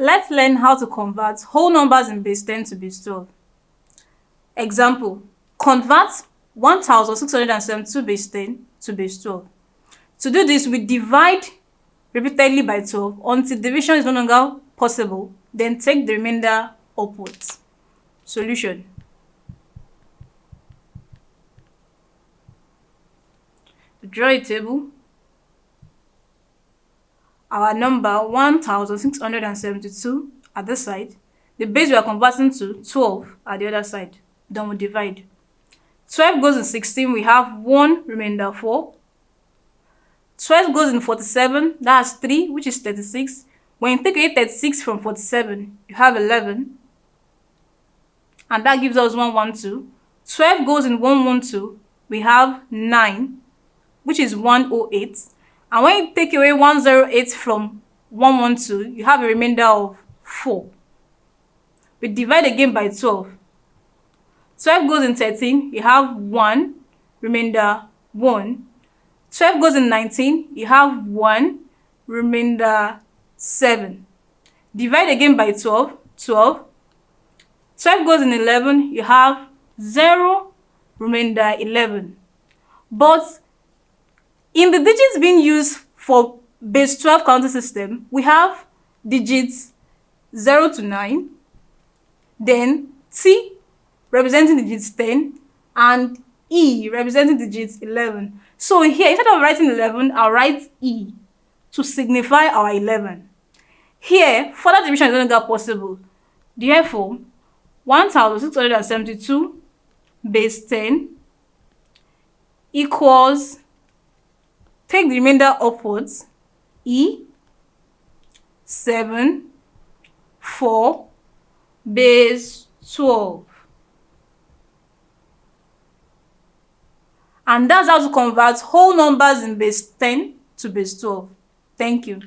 Let's learn how to convert whole numbers in base 10 to base 12. Example, convert 1672 base 10 to base 12. To do this, we divide repeatedly by 12 until division is no longer possible, then take the remainder upwards. Solution. Draw a table. Our number 1672 at this side. The base we are converting to 12 at the other side. Then we divide. 12 goes in 16, we have 1 remainder 4. 12 goes in 47, that's 3, which is 36. When you take away 36 from 47, you have 11. And that gives us 112. 12 goes in 112, we have 9, which is 108. And when you take away 108 from 112, you have a remainder of 4. We divide again by 12. 12 goes in 13, you have 1, remainder 1. 12 goes in 19, you have 1, remainder 7. Divide again by 12, 12. 12 goes in 11, you have 0, remainder 11. But in the digits being used for base 12 counting system, we have digits 0 to 9, then T representing digits 10, and E representing digits 11. So here, instead of writing 11, I'll write E to signify our 11. Here, further division is no longer possible. Therefore, 1672 base 10 equals, take the remainder upwards, E 7 4 base 12. And that's how to convert whole numbers in base 10 to base 12. Thank you.